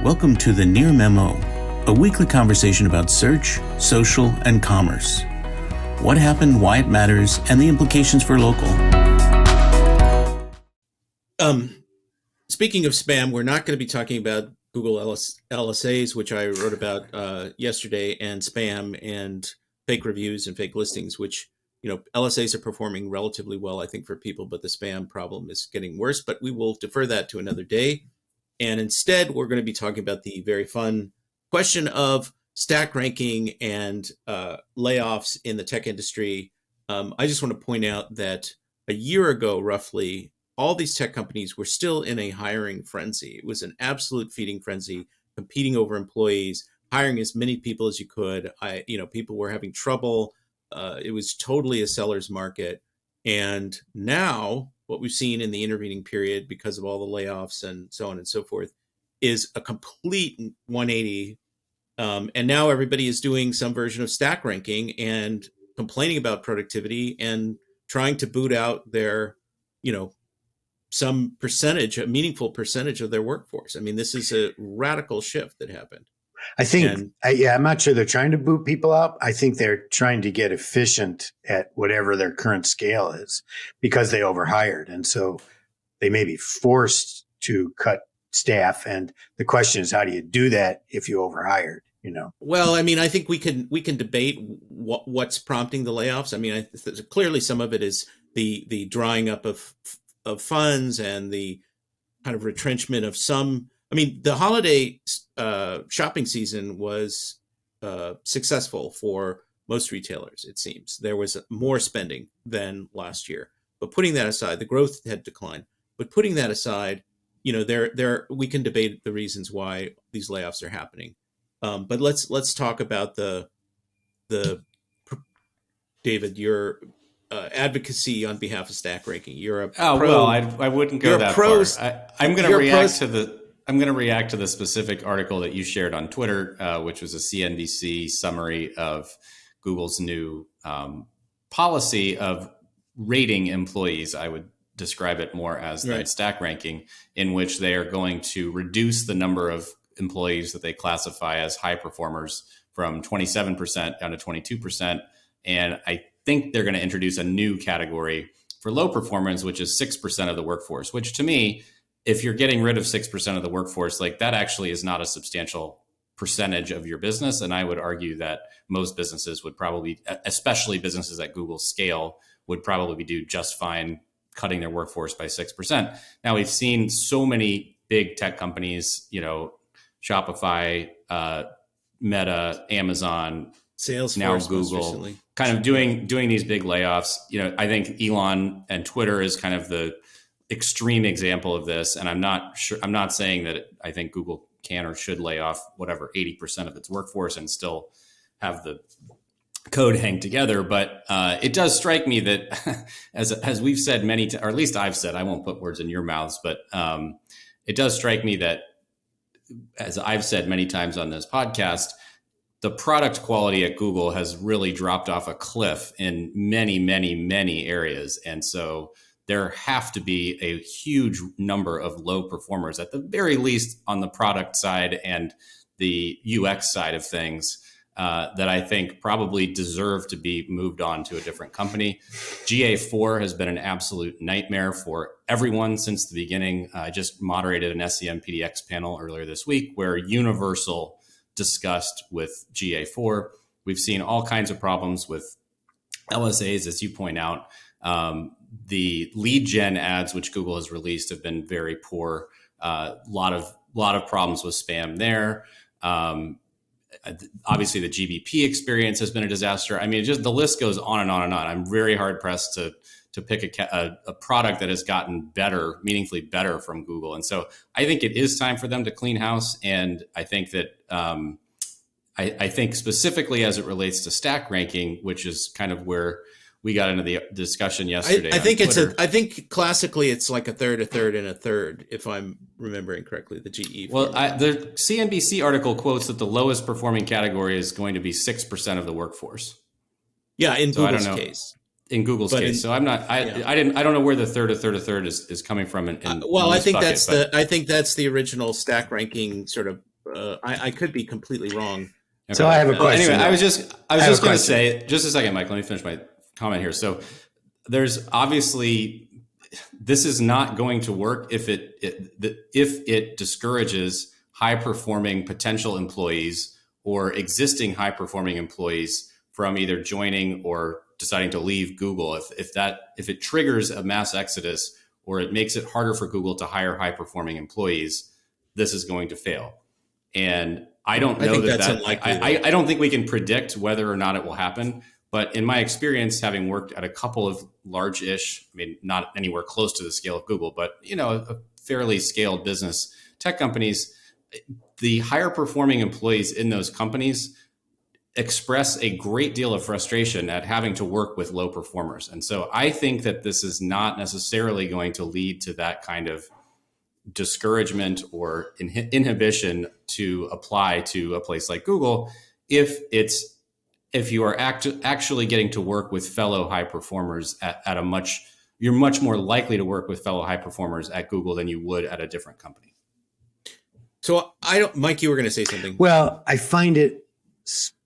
Welcome to the Near Memo, a weekly conversation about search, social, and commerce. What happened, why it matters, and the implications for local. Speaking of spam, we're not going to be talking about Google LSAs, which I wrote about yesterday, and spam and fake reviews and fake listings, which, LSAs are performing relatively well, I think, for people, but the spam problem is getting worse. But we will defer that to another day. And instead, we're going to be talking about the very fun question of stack ranking and layoffs in the tech industry. I just want to point out that a year ago, roughly, all these tech companies were still in a hiring frenzy. It was an absolute feeding frenzy, competing over employees, hiring as many people as you could. People were having trouble. It was totally a seller's market. And now what we've seen in the intervening period, because of all the layoffs and so on and so forth, is a complete 180. And now everybody is doing some version of stack ranking and complaining about productivity and trying to boot out their, some percentage, a meaningful percentage of their workforce. I mean, this is a radical shift that happened. I think, I'm not sure they're trying to boot people out. I think they're trying to get efficient at whatever their current scale is because they overhired. And so they may be forced to cut staff. And the question is, how do you do that if you overhired? Well, I mean, I think we can debate what's prompting the layoffs. I mean, clearly some of it is the drying up of funds and the kind of retrenchment of some. I mean, the holiday shopping season was successful for most retailers, it seems. There was more spending than last year. But putting that aside, the growth had declined. But putting that aside, we can debate the reasons why these layoffs are happening. But let's talk about the David, your advocacy on behalf of stack ranking. You're a I wouldn't go that far. I'm going to react to the specific article that you shared on Twitter, which was a CNBC summary of Google's new policy of rating employees. I would describe it more as the stack ranking, in which they are going to reduce the number of employees that they classify as high performers from 27% down to 22%. And I think they're going to introduce a new category for low performance, which is 6% of the workforce, which to me, if you're getting rid of 6% of the workforce, like that actually is not a substantial percentage of your business. And I would argue that most businesses would probably, especially businesses at Google's scale, would probably do just fine cutting their workforce by 6%. Now, we've seen so many big tech companies, Shopify, Meta, Amazon, Salesforce, now Google, kind of doing these big layoffs. I think Elon and Twitter is kind of the extreme example of this. And I'm not saying that I think Google can or should lay off 80% of its workforce and still have the code hang together. But it does strike me that as we've said many times, or at least I've said, I won't put words in your mouths, but it does strike me that, as I've said many times on this podcast, the product quality at Google has really dropped off a cliff in many, many, many areas. And so there have to be a huge number of low performers, at the very least on the product side and the UX side of things, that I think probably deserve to be moved on to a different company. GA4 has been an absolute nightmare for everyone since the beginning. I just moderated an SEM PDX panel earlier this week where Universal discussed with GA4. We've seen all kinds of problems with LSAs, as you point out. The lead gen ads, which Google has released, have been very poor. A lot of problems with spam there. Obviously, the GBP experience has been a disaster. I mean, just the list goes on and on and on. I'm very hard pressed to pick a product that has gotten better, meaningfully better from Google. And so I think it is time for them to clean house. And I think that I think specifically as it relates to stack ranking, which is kind of where we got into the discussion yesterday. I think classically it's like a third, and a third, if I'm remembering correctly, the GE. Well, the CNBC article quotes that the lowest performing category is going to be 6% of the workforce. Yeah, in Google's case. In Google's case, so I'm not. I don't know where the third is coming from. I think that's the original stack ranking sort of I could be completely wrong. So I have a question. Anyway, I was just going to question. say, just a second, Mike. Let me finish my comment here. So there's obviously, this is not going to work if it discourages high performing potential employees or existing high performing employees from either joining or deciding to leave Google. If it triggers a mass exodus or it makes it harder for Google to hire high performing employees, this is going to fail. And I don't know that's unlikely. I don't think we can predict whether or not it will happen. But in my experience, having worked at a couple of large-ish, I mean, not anywhere close to the scale of Google, but a fairly scaled business, tech companies, the higher performing employees in those companies express a great deal of frustration at having to work with low performers. And so I think that this is not necessarily going to lead to that kind of discouragement or inhibition to apply to a place like Google if you are actually getting to work with fellow high performers you're much more likely to work with fellow high performers at Google than you would at a different company. So Mike, you were going to say something. Well, I find it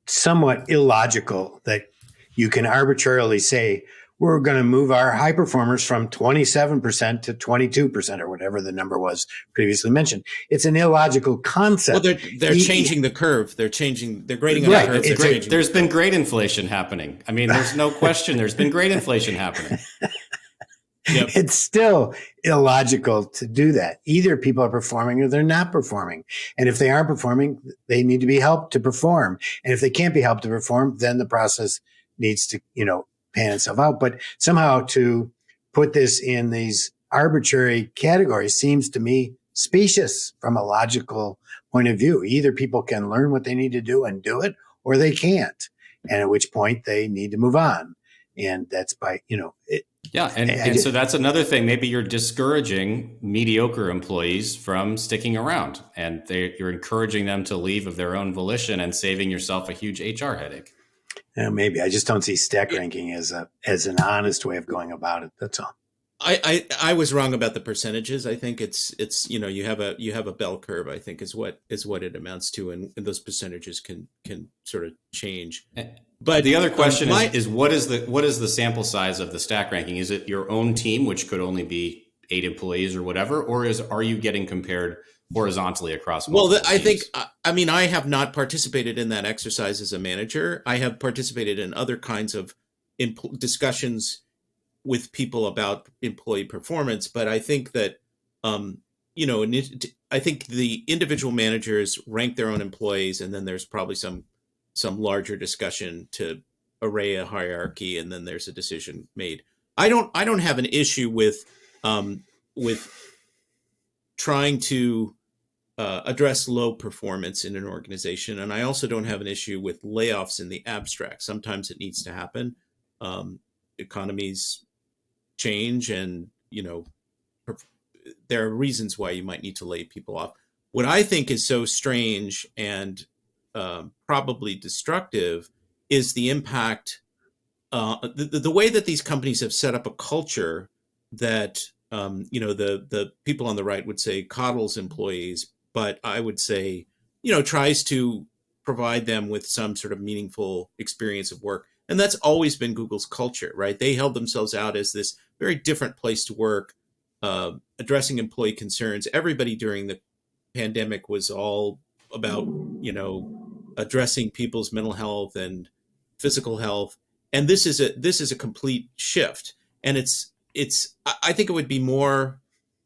somewhat illogical that you can arbitrarily say, we're going to move our high performers from 27% to 22% or whatever the number was previously mentioned. It's an illogical concept. Well, they're changing the curve. They're grading on the curve. There's been great inflation happening. I mean, there's no question. There's been great inflation happening. Yep. It's still illogical to do that. Either people are performing or they're not performing. And if they aren't performing, they need to be helped to perform. And if they can't be helped to perform, then the process needs to, pan itself out. But somehow to put this in these arbitrary categories seems to me specious from a logical point of view. Either people can learn what they need to do and do it, or they can't. And at which point they need to move on. And that's by, Yeah. And so that's another thing. Maybe you're discouraging mediocre employees from sticking around and you're encouraging them to leave of their own volition and saving yourself a huge HR headache. Maybe I just don't see stack ranking as an honest way of going about it. That's all. I was wrong about the percentages. I think it's you have a bell curve, I think is what it amounts to, and those percentages can sort of change. But the other question is what is the sample size of the stack ranking? Is it your own team, which could only be 8 employees or whatever, or are you getting compared horizontally across multiple teams? I have not participated in that exercise as a manager. I have participated in other kinds of discussions with people about employee performance, but I think that I think the individual managers rank their own employees, and then there's probably some larger discussion to array a hierarchy, and then there's a decision made. I don't have an issue with trying to address low performance in an organization, and I also don't have an issue with layoffs in the abstract. Sometimes it needs to happen. Economies change, and there are reasons why you might need to lay people off. What I think is so strange and probably destructive is the impact, the way that these companies have set up a culture that the people on the right would say coddles employees, but I would say tries to provide them with some sort of meaningful experience of work. And that's always been Google's culture, right? They held themselves out as this very different place to work, addressing employee concerns. Everybody during the pandemic was all about, addressing people's mental health and physical health. And this is a complete shift. And I think it would be more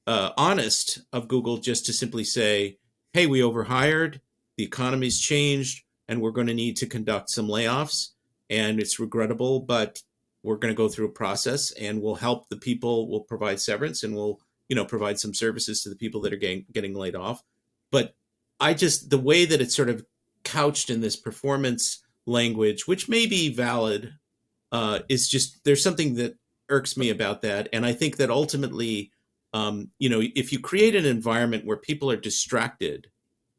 honest of Google just to simply say, hey, we overhired, the economy's changed, and we're going to need to conduct some layoffs. And it's regrettable, but we're going to go through a process, and we'll help the people. We'll provide severance, and we'll, provide some services to the people that are getting laid off. But the way that it's sort of couched in this performance language, which may be valid, is just, there's something that irks me about that. And I think that ultimately, if you create an environment where people are distracted,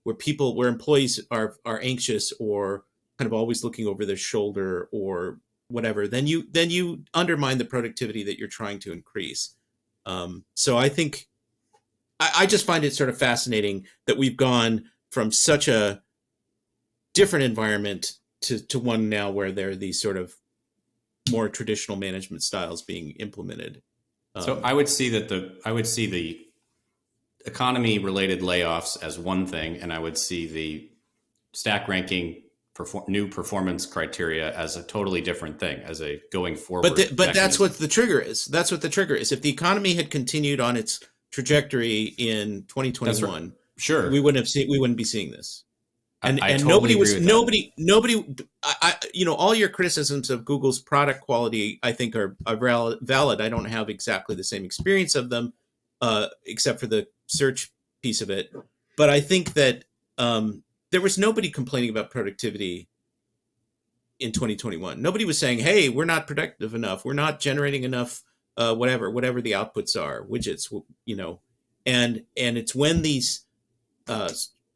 where employees are anxious or kind of always looking over their shoulder or whatever, then you undermine the productivity that you're trying to increase. So I think I just find it sort of fascinating that we've gone from such a different environment to one now where there are these sort of more traditional management styles being implemented. So I would see the economy related layoffs as one thing, and I would see the stack ranking new performance criteria as a totally different thing, as a going forward. But that's what the trigger is. That's what the trigger is. If the economy had continued on its trajectory in 2021, right. Sure, we wouldn't be seeing this. And totally nobody, all your criticisms of Google's product quality, I think are valid. I don't have exactly the same experience of them, except for the search piece of it. But I think that there was nobody complaining about productivity in 2021. Nobody was saying, hey, we're not productive enough. We're not generating enough, whatever the outputs are, widgets, and it's when these,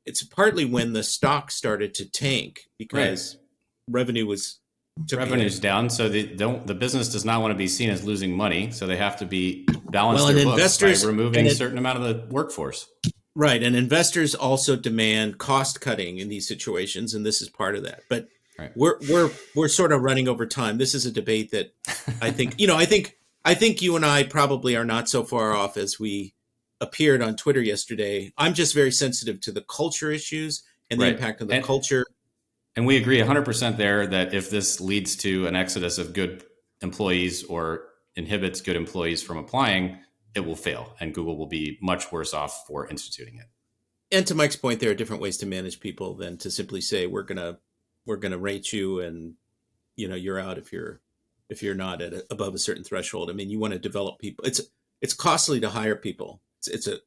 it's partly when the stock started to tank because revenue's down. So the business does not want to be seen as losing money. So they have to be balanced their books by removing a certain amount of the workforce. Right. And investors also demand cost cutting in these situations. And this is part of that. But we're sort of running over time. This is a debate that I think, I think you and I probably are not so far off as we appeared on Twitter yesterday. I'm just very sensitive to the culture issues and the impact of the culture. And we agree 100% there that if this leads to an exodus of good employees or inhibits good employees from applying, it will fail and Google will be much worse off for instituting it. And to Mike's point, there are different ways to manage people than to simply say, we're going to rate you and, you're out if you're not at above a certain threshold. I mean, you want to develop people. It's costly to hire people. It's a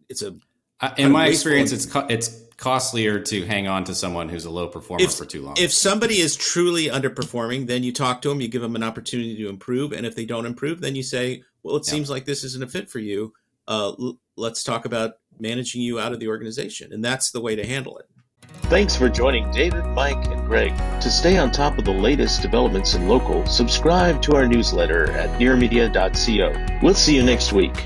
in my experience, it's costlier to hang on to someone who's a low performer for too long. If somebody is truly underperforming, then you talk to them, you give them an opportunity to improve. And if they don't improve, then you say, well, it seems like this isn't a fit for you. Let's talk about managing you out of the organization. And that's the way to handle it. Thanks for joining David, Mike, and Greg. To stay on top of the latest developments in local, subscribe to our newsletter at nearmedia.co. We'll see you next week.